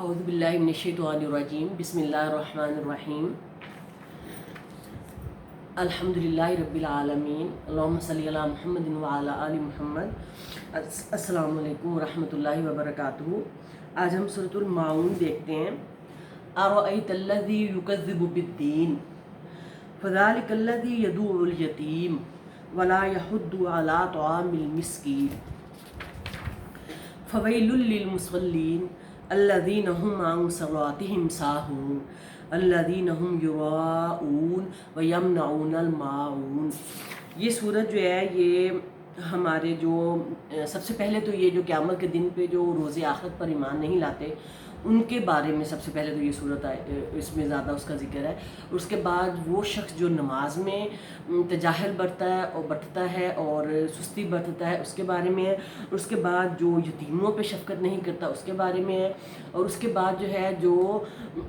اعوذ باللہ من الشیطان الرجیم بسم اللہ الرحمن الرحیم الحمدللہ رب العالمین اللہم صلی علی محمد وعلی آل محمد۔ السلام علیکم ورحمۃ اللہ وبرکاتہ۔ آج ہم سورۃ الماعون دیکھتے ہیں۔ ارأیت الذی یکذب بالدین فذلک الذی یدعو الیتیم ولا یحض علی طعام المسکین فویل للمصلین الذین هم عن صلاتهم ساہون الذین هم یراؤون ویمنعون الماعون۔ یہ سورت جو ہے یہ ہمارے جو سب سے پہلے تو یہ جو قیامت کے دن پہ جو روز آخرت پر ایمان نہیں لاتے ان کے بارے میں سب سے پہلے تو یہ صورت اس میں زیادہ اس کا ذکر ہے۔ اس کے بعد وہ شخص جو نماز میں تجاہل برتتا ہے اور سستی برتتا ہے اس کے بارے میں ہے۔ اس کے بعد جو یتیموں پہ شفقت نہیں کرتا اس کے بارے میں ہے، اور اس کے بعد جو ہے جو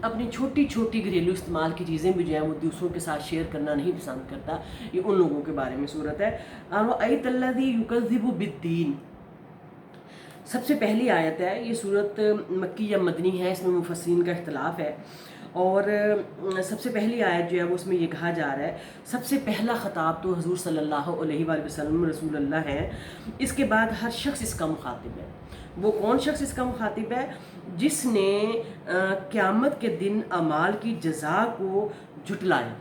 اپنی چھوٹی چھوٹی گھریلو استعمال کی چیزیں بھی جو ہیں وہ دوسروں کے ساتھ شیئر کرنا نہیں پسند کرتا، یہ ان لوگوں کے بارے میں صورت ہے۔ ارأیت الذی یکذب بالدین، سب سے پہلی آیت ہے۔ یہ صورت مکی یا مدنی ہے، اس میں مفسرین کا اختلاف ہے، اور سب سے پہلی آیت جو ہے وہ اس میں یہ کہا جا رہا ہے سب سے پہلا خطاب تو حضور صلی اللہ علیہ وآلہ وسلم رسول اللہ ہیں، اس کے بعد ہر شخص اس کا مخاطب ہے۔ وہ کون شخص اس کا مخاطب ہے؟ جس نے قیامت کے دن اعمال کی جزا کو جھٹلایا،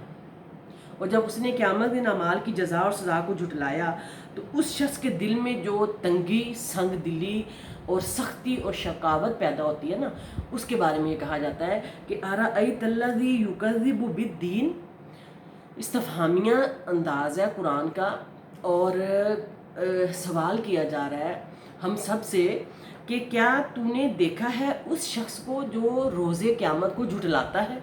اور جب اس نے قیامت دن اعمال کی جزا اور سزا کو جھٹلایا تو اس شخص کے دل میں جو تنگی، سنگ دلی اور سختی اور شقاوت پیدا ہوتی ہے نا، اس کے بارے میں یہ کہا جاتا ہے کہ ارأیت الذی یکذب بالدین، استفہامیہ انداز ہے قرآن کا، اور سوال کیا جا رہا ہے ہم سب سے کہ کیا تو نے دیکھا ہے اس شخص کو جو روز قیامت کو جھٹلاتا ہے؟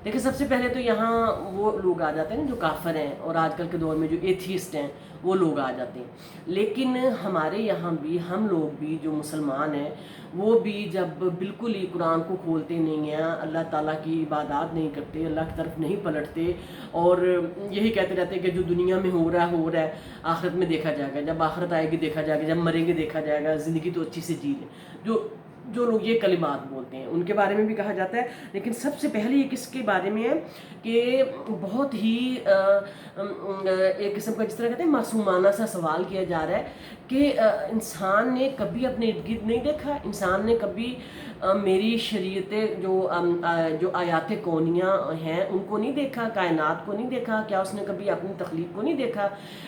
دیکھیں، سب سے پہلے تو یہاں وہ لوگ آ جاتے ہیں نا جو کافر ہیں، اور آج کل کے دور میں جو ایتھیسٹ ہیں وہ لوگ آ جاتے ہیں۔ لیکن ہمارے یہاں بھی ہم لوگ بھی جو مسلمان ہیں وہ بھی جب بالکل ہی قرآن کو کھولتے نہیں ہیں، اللہ تعالیٰ کی عبادات نہیں کرتے، اللہ کی طرف نہیں پلٹتے، اور یہی کہتے رہتے ہیں کہ جو دنیا میں ہو رہا ہے آخرت میں دیکھا جائے گا، جب آخرت آئے گی دیکھا جائے گا، جب مریں گے دیکھا جائے گا، زندگی تو اچھی سے جی لیں، جو لوگ یہ کلمات بولتے ہیں ان کے بارے میں بھی کہا جاتا ہے۔ لیکن سب سے پہلے یہ کس کے بارے میں ہے کہ بہت ہی ایک قسم کا جس طرح کہتے ہیں معصومانہ سا سوال کیا جا رہا ہے کہ انسان نے کبھی اپنے ارد گرد نہیں دیکھا، انسان نے کبھی میری شریعتیں جو آیات کونیہ ہیں ان کو نہیں دیکھا، کائنات کو نہیں دیکھا؟ کیا اس نے کبھی اپنی تخلیق کو نہیں دیکھا؟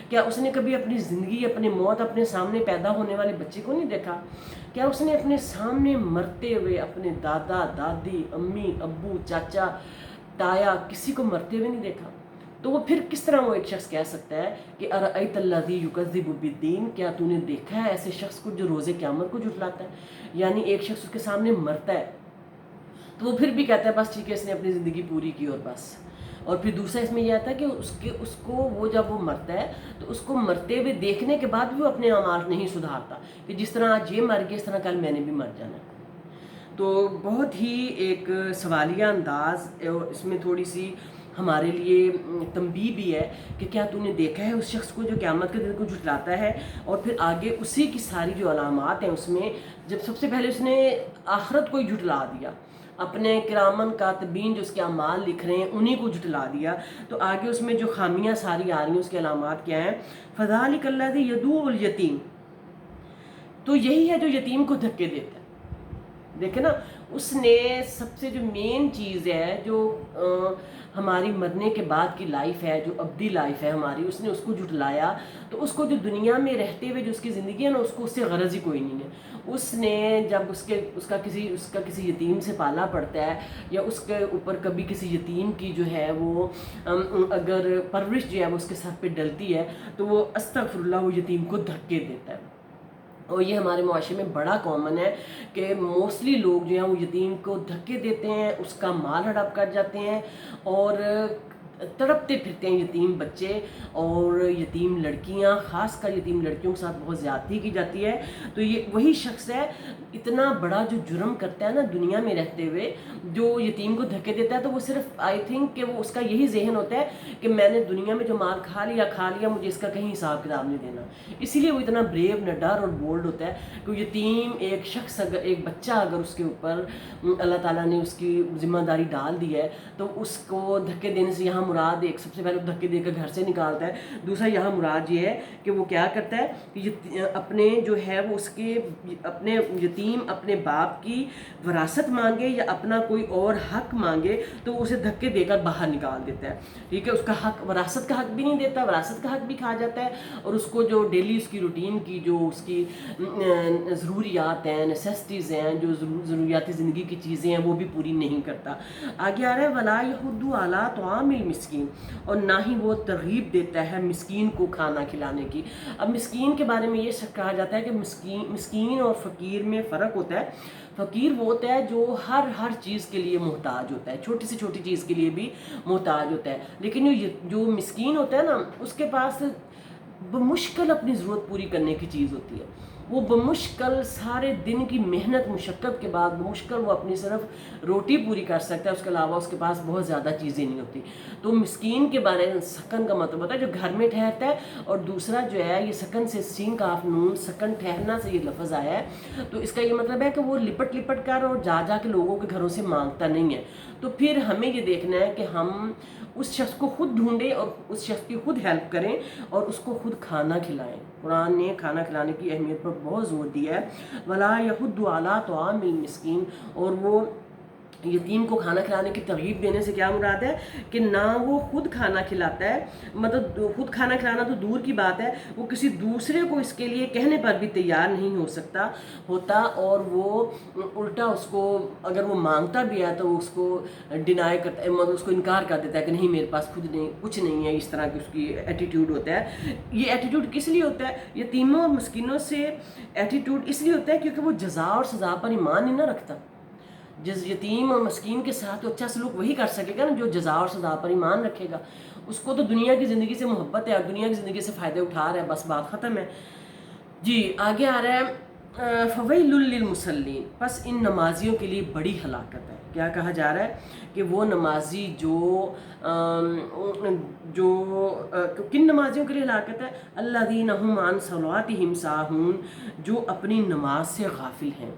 کیا اس نے کبھی اپنی زندگی، اپنی موت، اپنے سامنے پیدا ہونے والے بچے کو نہیں دیکھا؟ کیا اس نے اپنے سامنے مرتے ہوئے اپنے دادا، دادی، امی، ابو، چاچا، تایا کسی کو مرتے ہوئے نہیں دیکھا؟ تو وہ پھر کس طرح وہ ایک شخص کہہ سکتا ہے کہ ارأیت الذی یکذب بالدین، کیا تو نے دیکھا ہے ایسے شخص کو جو روز قیامت کو جھٹلاتا ہے؟ یعنی ایک شخص اس کے سامنے مرتا ہے تو وہ پھر بھی کہتا ہے بس ٹھیک ہے اس نے اپنی زندگی پوری کی اور بس۔ اور پھر دوسرا اس میں یہ آتا ہے کہ اس کو وہ جب وہ مرتا ہے تو اس کو مرتے ہوئے دیکھنے کے بعد بھی وہ اپنے اعمال نہیں سدھارتا کہ جس طرح آج یہ مر گیا اس طرح کل میں نے بھی مر جانا ہے۔ تو بہت ہی ایک سوالیہ انداز، اس میں تھوڑی سی ہمارے لیے تنبیہ بھی ہے کہ کیا تو نے دیکھا ہے اس شخص کو جو قیامت کے دن کو جھٹلاتا ہے؟ اور پھر آگے اسی کی ساری جو علامات ہیں اس میں جب سب سے پہلے اس نے آخرت کو ہی جھٹلا دیا، اپنے کرامن کاتبین جو اس کے اعمال لکھ رہے ہیں انہی کو جھٹلا دیا، تو آگے اس میں جو خامیاں ساری آ رہی ہیں اس کے علامات کیا ہیں؟ فذلک الذی یدعو الیتیم، تو یہی ہے جو یتیم کو دھکے دیتا ہے۔ دیکھیں نا، اس نے سب سے جو مین چیز ہے جو ہماری مرنے کے بعد کی لائف ہے، جو ابدی لائف ہے ہماری، اس نے اس کو جھٹلایا، تو اس کو جو دنیا میں رہتے ہوئے جو اس کی زندگی ہے نا اس کو اس سے غرض ہی کوئی نہیں ہے۔ اس نے جب اس کا کسی یتیم سے پالا پڑتا ہے، یا اس کے اوپر کبھی کسی یتیم کی جو ہے وہ اگر پرورش جو ہے وہ اس کے ساتھ پہ ڈلتی ہے تو وہ استغفر اللہ وہ یتیم کو دھکے دیتا ہے۔ اور یہ ہمارے معاشرے میں بڑا کامن ہے کہ موسٹلی لوگ جو ہیں وہ یتیم کو دھکے دیتے ہیں، اس کا مال ہڑپ کر جاتے ہیں، اور تڑپتے پھرتے ہیں یتیم بچے اور یتیم لڑکیاں، خاص کر یتیم لڑکیوں کے ساتھ بہت زیادتی کی جاتی ہے۔ تو یہ وہی شخص ہے اتنا بڑا جو جرم کرتا ہے نا دنیا میں رہتے ہوئے، جو یتیم کو دھکے دیتا ہے، تو وہ صرف آئی تھنک کہ وہ اس کا یہی ذہن ہوتا ہے کہ میں نے دنیا میں جو مال کھا لیا، مجھے اس کا کہیں حساب کتاب نہیں دینا۔ اسی لیے وہ اتنا بریو، نڈر اور بولڈ ہوتا ہے کہ یتیم ایک شخص، اگر ایک بچہ اگر اس کے اوپر اللہ تعالیٰ نے اس کی ذمہ داری ڈال دی ہے تو اس کو دھکے دینے سے، یہاں مراد ایک سب سے پہلے دھکے دے کر گھر سے نکالتا ہے، دوسرا یہاں مراد یہ ہے کہ وہ کیا کرتا ہے کہ اپنے جو ہے وہ اس کے اپنے یتیم اپنے باپ کی وراثت مانگے یا اپنا کوئی اور حق مانگے تو اسے دھکے دے کر باہر نکال دیتا ہے، ٹھیک ہے، اس کا حق، وراثت کا حق بھی نہیں دیتا، وراثت کا حق بھی کھا جاتا ہے، اور اس کو جو ڈیلی اس کی روٹین کی جو اس کی ضروریات ہیں، نیسیسٹیز ہیں، جو ضروریاتی زندگی کی چیزیں ہیں، وہ بھی پوری نہیں کرتا۔ آگے آ رہا ہے وَلَا يَحُضُّ عَلَىٰ طَعَامِ الْمِسْكِينِ، اور نہ ہی وہ ترغیب دیتا ہے مسکین کو کھانا کھلانے کی۔ اب مسکین کے بارے میں یہ کہا جاتا ہے کہ مسکین اور فقیر میں فرق ہوتا ہے۔ فقیر وہ ہوتا ہے جو ہر چیز کے لیے محتاج ہوتا ہے، چھوٹی سے چھوٹی چیز کے لیے بھی محتاج ہوتا ہے، لیکن جو مسکین ہوتا ہے نا، اس کے پاس بمشکل اپنی ضرورت پوری کرنے کی چیز ہوتی ہے، وہ بمشکل سارے دن کی محنت مشقت کے بعد بمشکل وہ اپنی صرف روٹی پوری کر سکتا ہے، اس کے علاوہ اس کے پاس بہت زیادہ چیزیں نہیں ہوتی۔ تو مسکین کے بارے میں سکن کا مطلب ہوتا ہے جو گھر میں ٹھہرتا ہے، اور دوسرا جو ہے یہ سکن سے سین کاف نون، سکن ٹھہرنا سے یہ لفظ آیا ہے، تو اس کا یہ مطلب ہے کہ وہ لپٹ کر اور جا کے لوگوں کے گھروں سے مانگتا نہیں ہے۔ تو پھر ہمیں یہ دیکھنا ہے کہ ہم اس شخص کو خود ڈھونڈیں اور اس شخص کی خود ہیلپ کریں اور اس کو خود کھانا کھلائیں۔ قرآن نے کھانا کھلانے کی اہمیت پر بہت زور دیا ہے، وَلَا يَحُضُّ عَلَىٰ طَعَامِ الْمِسْكِينِ، اور وہ یتیم کو کھانا کھلانے کی ترغیب دینے سے کیا مراد ہے کہ نہ وہ خود کھانا کھلاتا ہے، مطلب خود کھانا کھلانا تو دور کی بات ہے، وہ کسی دوسرے کو اس کے لیے کہنے پر بھی تیار نہیں ہوتا، اور وہ الٹا اس کو اگر وہ مانگتا بھی ہے تو اس کو ڈینائی کرتا ہے، مطلب اس کو انکار کر دیتا ہے کہ نہیں میرے پاس خود نہیں، کچھ نہیں ہے، اس طرح کی اس کی ایٹیٹیوڈ ہوتا ہے۔ یہ ایٹیٹیوڈ کس لیے ہوتا ہے؟ یتیموں اور مسکینوں سے ایٹیٹیوڈ اس لیے ہوتا ہے کیونکہ وہ جزا اور سزا پر ایمان ہی نہ رکھتا۔ جس یتیم اور مسکین کے ساتھ تو اچھا سلوک وہی کر سکے گا نا جو جزا اور سزا پر ایمان رکھے گا، اس کو تو دنیا کی زندگی سے محبت ہے اور دنیا کی زندگی سے فائدے اٹھا رہا ہے، بس بات ختم ہے۔ جی آگے آ رہا ہے فَوَيْلٌ لِّلْمُصَلِّينَ، پس ان نمازیوں کے لیے بڑی ہلاکت ہے۔ کیا کہا جا رہا ہے کہ وہ نمازی کن نمازیوں کے لیے ہلاکت ہے؟ الَّذِينَ هُمْ عَنْ صَلَاتِهِمْ سَاهُونَ، جو اپنی نماز سے غافل ہیں،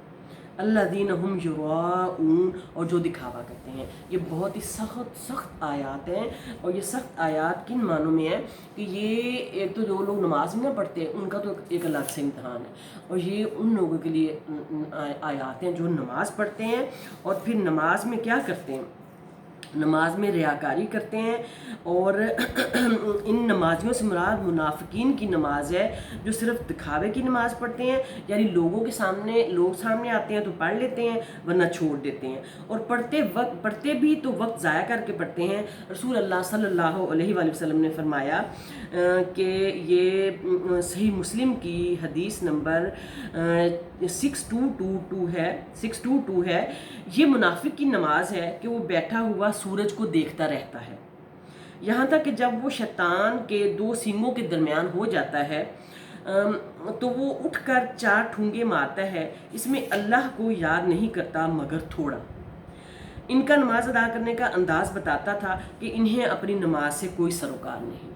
الَّذِينَ هُمْ يُرَاءُونَ، اور جو دکھاوا کرتے ہیں۔ یہ بہت ہی سخت آیات ہیں، اور یہ سخت آیات کن معنوں میں ہیں کہ یہ ایک تو جو لوگ نماز میں نہ پڑھتے ان کا تو ایک الگ سے امتحان ہے، اور یہ ان لوگوں کے لیے آیات ہیں جو نماز پڑھتے ہیں اور پھر نماز میں کیا کرتے ہیں، نماز میں ریاکاری کرتے ہیں، اور ان نمازیوں سے مراد منافقین کی نماز ہے جو صرف دکھاوے کی نماز پڑھتے ہیں، یعنی لوگ سامنے آتے ہیں تو پڑھ لیتے ہیں ورنہ چھوڑ دیتے ہیں، اور پڑھتے بھی تو وقت ضائع کر کے پڑھتے ہیں۔ رسول اللہ صلی اللہ علیہ وآلہ وسلم نے فرمایا کہ یہ صحیح مسلم کی حدیث نمبر 622 ہے، یہ منافق کی نماز ہے کہ وہ بیٹھا ہوا سورج کو دیکھتا رہتا ہے، یہاں تک کہ جب وہ شیطان کے 2 سینگوں کے درمیان ہو جاتا ہے تو وہ اٹھ کر 4 ٹھونگے مارتا ہے، اس میں اللہ کو یاد نہیں کرتا مگر تھوڑا۔ ان کا نماز ادا کرنے کا انداز بتاتا تھا کہ انہیں اپنی نماز سے کوئی سروکار نہیں۔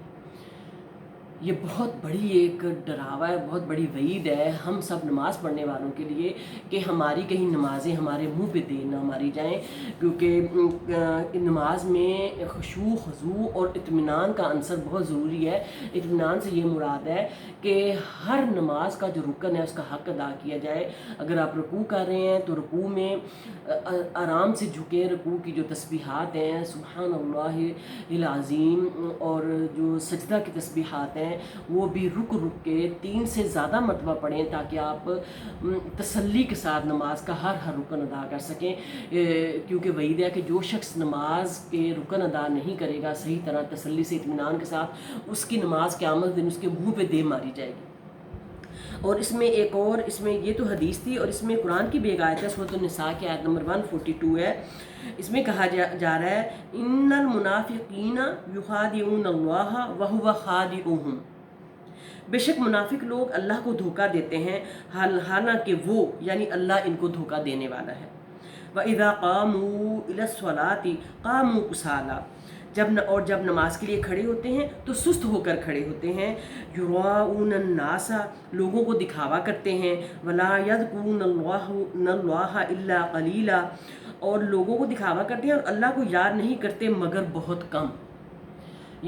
یہ بہت بڑی ایک ڈراوا ہے، بہت بڑی وعید ہے ہم سب نماز پڑھنے والوں کے لیے کہ ہماری کہیں نمازیں ہمارے منہ پہ دے نہ ماری جائیں، کیونکہ نماز میں خشوع خضوع اور اطمینان کا عنصر بہت ضروری ہے۔ اطمینان سے یہ مراد ہے کہ ہر نماز کا جو رکن ہے اس کا حق ادا کیا جائے۔ اگر آپ رکوع کر رہے ہیں تو رکوع میں آرام سے جھکیں، رکوع کی جو تسبیحات ہیں سبحان اللہ العظیم، اور جو سجدہ کی تسبیحات ہیں وہ بھی رک کے 3 سے زیادہ مرتبہ پڑھیں تاکہ آپ تسلی کے ساتھ نماز کا ہر رکن ادا کر سکیں، کیونکہ وعید ہے کہ جو شخص نماز کے رکن ادا نہیں کرے گا صحیح طرح تسلی سے اطمینان کے ساتھ، اس کی نماز قیامت دن اس کے منہ پہ دے ماری جائے گی۔ اور اس میں ایک اور اس میں یہ تو حدیث تھی، اور اس میں قرآن کی بھی ایک آیت ہے، سورۃ النساء کی آیت نمبر 142 ہے۔ اس میں کہا جا رہا ہے ان المنافقین یخادعون اللہ وہو خادعهم، بے شک منافق لوگ اللہ کو دھوکہ دیتے ہیں حالانکہ وہ یعنی اللہ ان کو دھوکہ دینے والا ہے۔ وَإِذَا قَامُوا إِلَى الصَّلَاةِ قَامُوا كُسَالَىٰ، جب نماز کے لیے کھڑے ہوتے ہیں تو سست ہو کر کھڑے ہوتے ہیں۔ یُرَاءُونَ النَّاسَ، لوگوں کو دکھاوا کرتے ہیں۔ وَلَا يَذْكُرُونَ اللَّهَ إِلَّا قَلِيلًا، اور لوگوں کو دکھاوا کرتے ہیں اور اللہ کو یاد نہیں کرتے مگر بہت کم۔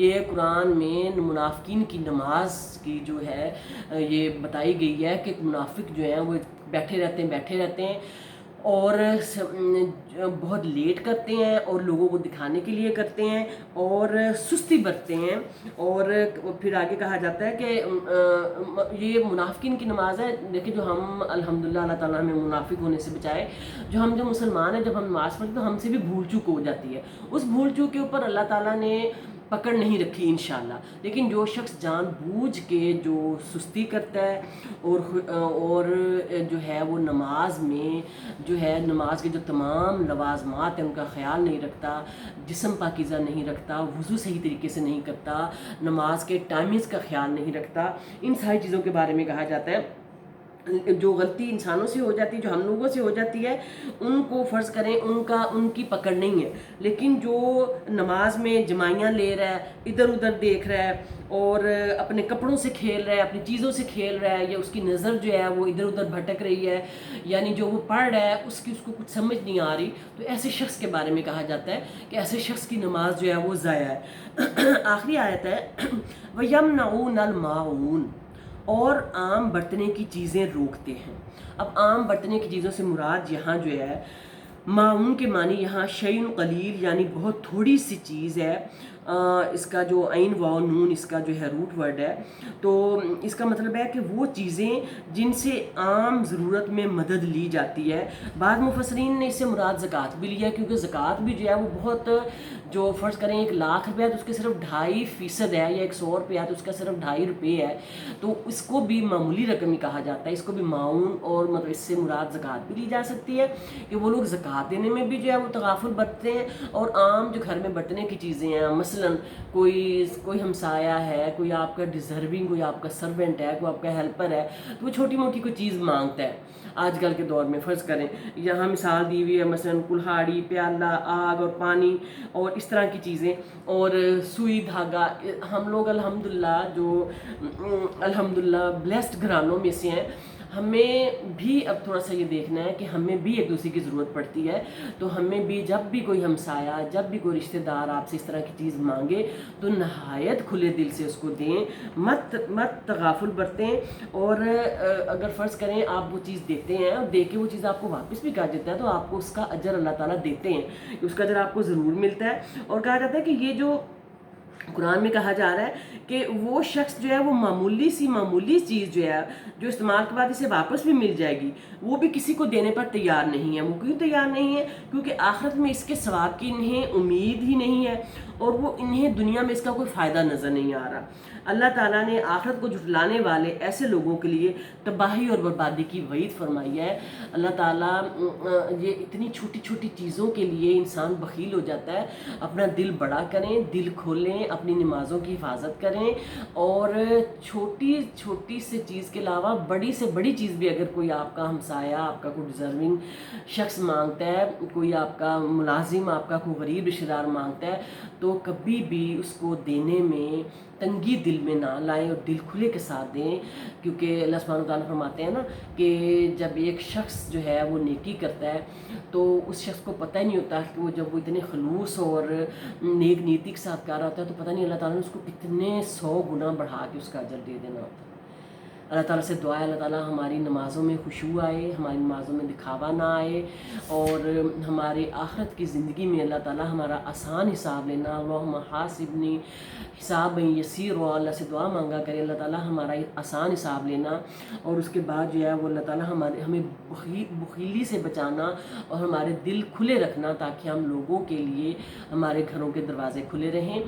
یہ قرآن میں منافقین کی نماز کی جو ہے یہ بتائی گئی ہے کہ منافق جو ہیں وہ بیٹھے رہتے ہیں اور بہت لیٹ کرتے ہیں اور لوگوں کو دکھانے کے لیے کرتے ہیں اور سستی برتتے ہیں۔ اور پھر آگے کہا جاتا ہے کہ یہ منافقین کی نماز ہے۔ دیکھیں جو ہم الحمدللہ اللہ تعالیٰ ہمیں منافق ہونے سے بچائے، جو مسلمان ہیں جب ہم نماز پڑھتے ہیں تو ہم سے بھی بھول چوک ہو جاتی ہے، اس بھول چوک کے اوپر اللہ تعالیٰ نے پکڑ نہیں رکھی انشاءاللہ۔ لیکن جو شخص جان بوجھ کے جو سستی کرتا ہے اور جو ہے وہ نماز میں جو ہے نماز کے جو تمام لوازمات ہیں ان کا خیال نہیں رکھتا، جسم پاکیزہ نہیں رکھتا، وضو صحیح طریقے سے نہیں کرتا، نماز کے ٹائمنگز کا خیال نہیں رکھتا، ان ساری چیزوں کے بارے میں کہا جاتا ہے۔ جو غلطی انسانوں سے ہو جاتی ہے، جو ہم لوگوں سے ہو جاتی ہے، ان کو فرض کریں ان کی پکڑ نہیں ہے، لیکن جو نماز میں جمائیاں لے رہا ہے، ادھر ادھر دیکھ رہا ہے اور اپنے کپڑوں سے کھیل رہا ہے، اپنی چیزوں سے کھیل رہا ہے، یا اس کی نظر جو ہے وہ ادھر ادھر بھٹک رہی ہے، یعنی جو وہ پڑھ رہا ہے اس کو کچھ سمجھ نہیں آ رہی، تو ایسے شخص کے بارے میں کہا جاتا ہے کہ ایسے شخص کی نماز جو ہے وہ ضائع ہے۔ آخری آیت ہے وَيَمْنَعُونَ الْمَاعُونَ، اور عام برتنے کی چیزیں روکتے ہیں۔ اب عام برتنے کی چیزوں سے مراد یہاں جو ہے معون کے معنی یہاں شیء قلیل یعنی بہت تھوڑی سی چیز ہے۔ اس کا جو عین واو نون اس کا جو ہے روٹ ورڈ ہے، تو اس کا مطلب ہے کہ وہ چیزیں جن سے عام ضرورت میں مدد لی جاتی ہے۔ بعض مفسرین نے اس سے مراد زکوٰۃ بھی لیا، کیونکہ زکوٰۃ بھی جو ہے وہ بہت، جو فرض کریں 1,00,000 روپیہ تو اس کے صرف 2.5% ہے، یا 100 روپیہ تو اس کا صرف 2.5 روپے ہے، تو اس کو بھی معمولی رقم ہی کہا جاتا ہے، اس کو بھی معون اور مطلب اس سے مراد زکوٰۃ بھی لی جا سکتی ہے کہ وہ لوگ زکوٰۃ دینے میں بھی جو ہے وہ تغافل برتتے ہیں، اور عام جو گھر میں برتنے کی چیزیں ہیں، مثلاً کوئی ہمسایہ ہے، کوئی آپ کا ڈیزرونگ، کوئی آپ کا سرونٹ ہے، کوئی آپ کا ہیلپر ہے، تو وہ چھوٹی موٹی کوئی چیز مانگتا ہے آج کل کے دور میں، فرض کریں یہاں مثال دی ہوئی ہے مثلاً کلہاڑی، پیالہ، آگ اور پانی اور اس طرح کی چیزیں، اور سوئی دھاگا۔ ہم لوگ الحمدللہ بلیسڈ گھرانوں میں سے ہیں، ہمیں بھی اب تھوڑا سا یہ دیکھنا ہے کہ ہمیں بھی ایک دوسرے کی ضرورت پڑتی ہے، تو ہمیں بھی جب بھی کوئی ہمسایہ، جب بھی کوئی رشتہ دار آپ سے اس طرح کی چیز مانگے تو نہایت کھلے دل سے اس کو دیں، مت تغافل برتیں، اور اگر فرض کریں آپ وہ چیز دیتے ہیں اور دے کے وہ چیز آپ کو واپس بھی کر دیتا ہے تو آپ کو اس کا اجر اللہ تعالیٰ دیتے ہیں، اس کا اجر آپ کو ضرور ملتا ہے۔ اور کہا جاتا ہے کہ یہ جو قرآن میں کہا جا رہا ہے کہ وہ شخص جو ہے وہ معمولی چیز جو ہے جو استعمال کے بعد اسے واپس بھی مل جائے گی، وہ بھی کسی کو دینے پر تیار نہیں ہے۔ وہ کیوں تیار نہیں ہے؟ کیونکہ آخرت میں اس کے ثواب کی انہیں امید ہی نہیں ہے، اور وہ انہیں دنیا میں اس کا کوئی فائدہ نظر نہیں آ رہا۔ اللہ تعالیٰ نے آخرت کو جھٹلانے والے ایسے لوگوں کے لیے تباہی اور بربادی کی وعید فرمائی ہے۔ اللہ تعالیٰ یہ اتنی چھوٹی چھوٹی چیزوں کے لیے انسان بخیل ہو جاتا ہے۔ اپنا دل بڑا کریں، دل کھولیں، اپنی نمازوں کی حفاظت کریں، اور چھوٹی چھوٹی سے چیز کے علاوہ بڑی سے بڑی چیز بھی اگر کوئی آپ کا ہمسایہ، آپ کا کوئی ڈیزرونگ شخص مانگتا ہے، کوئی آپ کا ملازم، آپ کا کوئی غریب رشتہ دار مانگتا ہے، تو کبھی بھی اس کو دینے میں تنگی دل میں نہ لائیں اور دل کھلے کے ساتھ دیں، کیونکہ اللہ سبحانہ وتعالیٰ فرماتے ہیں نا کہ جب ایک شخص جو ہے وہ نیکی کرتا ہے تو اس شخص کو پتہ ہی نہیں ہوتا کہ جب وہ اتنے خلوص اور نیک نیتی کے ساتھ کر رہا ہوتا ہے تو پتہ نہیں اللہ تعالیٰ نے اس کو کتنے 100 گنا بڑھا کے اس کا اجر دے دینا ہوتا ہے۔ اللہ تعالیٰ سے دعا ہے اللہ تعالیٰ ہماری نمازوں میں خشوع آئے، ہماری نمازوں میں دکھاوا نہ آئے، اور ہمارے آخرت کی زندگی میں اللہ تعالیٰ ہمارا آسان حساب لینا، اللہم حاسبنی حساب یسیر، اور اللہ سے دعا مانگا کرے اللہ تعالیٰ ہمارا آسان حساب لینا، اور اس کے بعد جو ہے وہ اللہ تعالیٰ ہمیں بخیلی سے بچانا اور ہمارے دل کھلے رکھنا، تاکہ ہم لوگوں کے لیے ہمارے گھروں کے دروازے کھلے رہیں،